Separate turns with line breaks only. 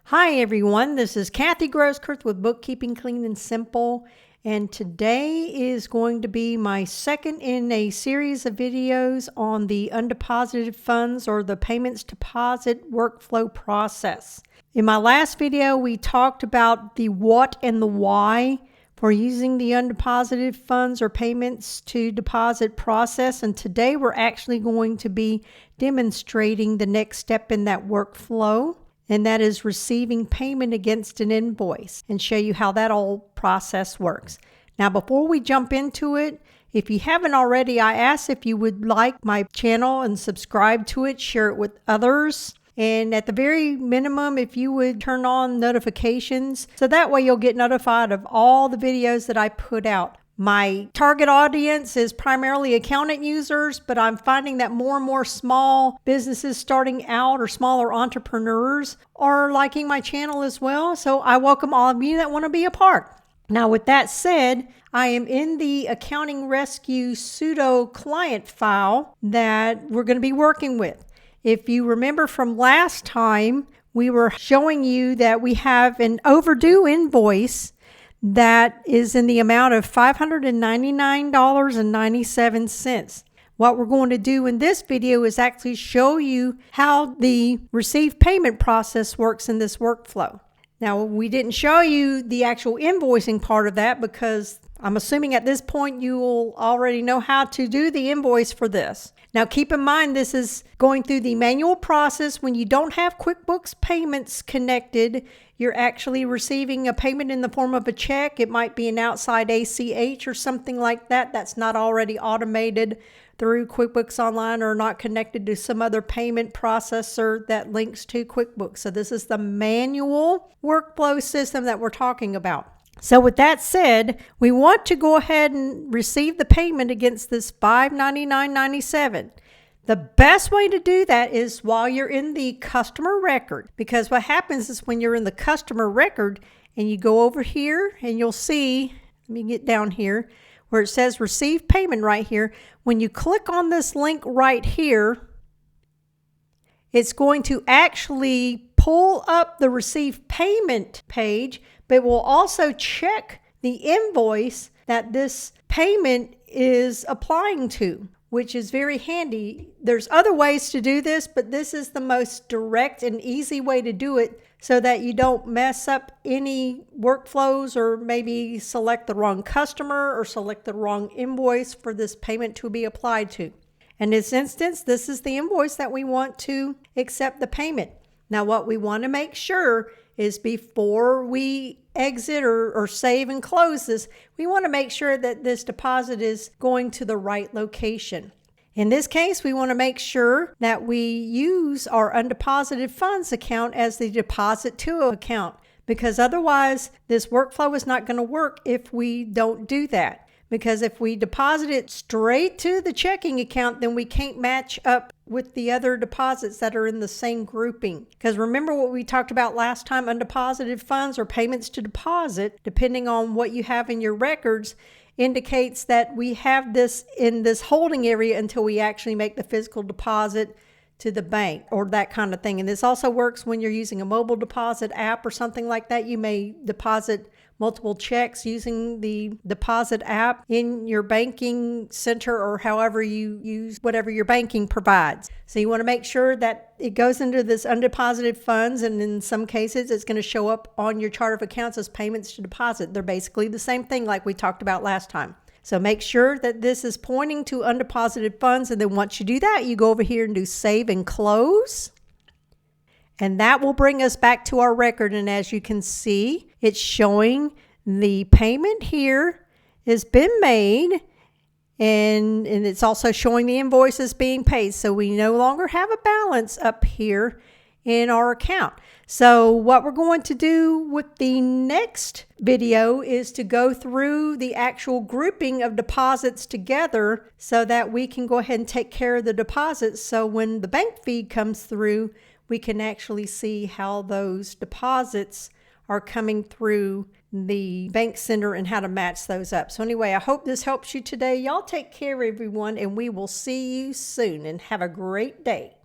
Hi everyone, this is Kathy Grosskirth with Bookkeeping Clean and Simple, and today is going to be my second in a series of videos on the undeposited funds or the payments deposit workflow process. In my last video, we talked about the what and the why for using the undeposited funds or payments to deposit process, and today we're actually going to be demonstrating the next step in that workflow, and that is receiving payment against an invoice, and show you how that whole process works. Now, before we jump into it, if you haven't already, I ask if you would like my channel and subscribe to it, share it with others. And at the very minimum, if you would turn on notifications, so that way you'll get notified of all the videos that I put out. My target audience is primarily accountant users, but I'm finding that more and more small businesses starting out or smaller entrepreneurs are liking my channel as well. So I welcome all of you that want to be a part. Now, with that said, I am in the Accounting Rescue pseudo client file that we're going to be working with. If you remember from last time, we were showing you that we have an overdue invoice that is in the amount of $599.97. What we're going to do in this video is actually show you how the receive payment process works in this workflow. Now, we didn't show you the actual invoicing part of that because I'm assuming at this point you will already know how to do the invoice for this. Now, keep in mind, this is going through the manual process. When you don't have QuickBooks payments connected, you're actually receiving a payment in the form of a check. It might be an outside ACH or something like that. That's not already automated through QuickBooks Online or not connected to some other payment processor that links to QuickBooks. So this is the manual workflow system that we're talking about. So with that said, we want to go ahead and receive the payment against this $599.97. The best way to do that is while you're in the customer record, because what happens is when you're in the customer record and you go over here and you'll see, let me get down here, where it says receive payment right here. When you click on this link right here, it's going to actually pull up the receive payment page, but will also check the invoice that this payment is applying to, which is very handy. There's other ways to do this, but this is the most direct and easy way to do it so that you don't mess up any workflows or maybe select the wrong customer or select the wrong invoice for this payment to be applied to. In this instance, this is the invoice that we want to accept the payment. Now, what we want to make sure is before we exit or save and close this, we want to make sure that this deposit is going to the right location. In this case, we want to make sure that we use our undeposited funds account as the deposit to account, because otherwise this workflow is not going to work if we don't do that. Because if we deposit it straight to the checking account, then we can't match up with the other deposits that are in the same grouping. Because remember what we talked about last time, undeposited funds or payments to deposit, depending on what you have in your records, indicates that we have this in this holding area until we actually make the physical deposit to the bank or that kind of thing. And this also works when you're using a mobile deposit app or something like that. You may deposit multiple checks using the deposit app in your banking center or however you use whatever your banking provides. So you want to make sure that it goes into this undeposited funds, and in some cases it's going to show up on your chart of accounts as payments to deposit. They're basically the same thing like we talked about last time. So make sure that this is pointing to undeposited funds, and then once you do that, you go over here and do save and close. And that will bring us back to our record. And as you can see, it's showing the payment here has been made, and it's also showing the invoices being paid. So we no longer have a balance up here in our account. So what we're going to do with the next video is to go through the actual grouping of deposits together so that we can go ahead and take care of the deposits. So when the bank feed comes through, we can actually see how those deposits are coming through the bank center and how to match those up. So anyway, I hope this helps you today. Y'all take care, everyone, and we will see you soon, and have a great day.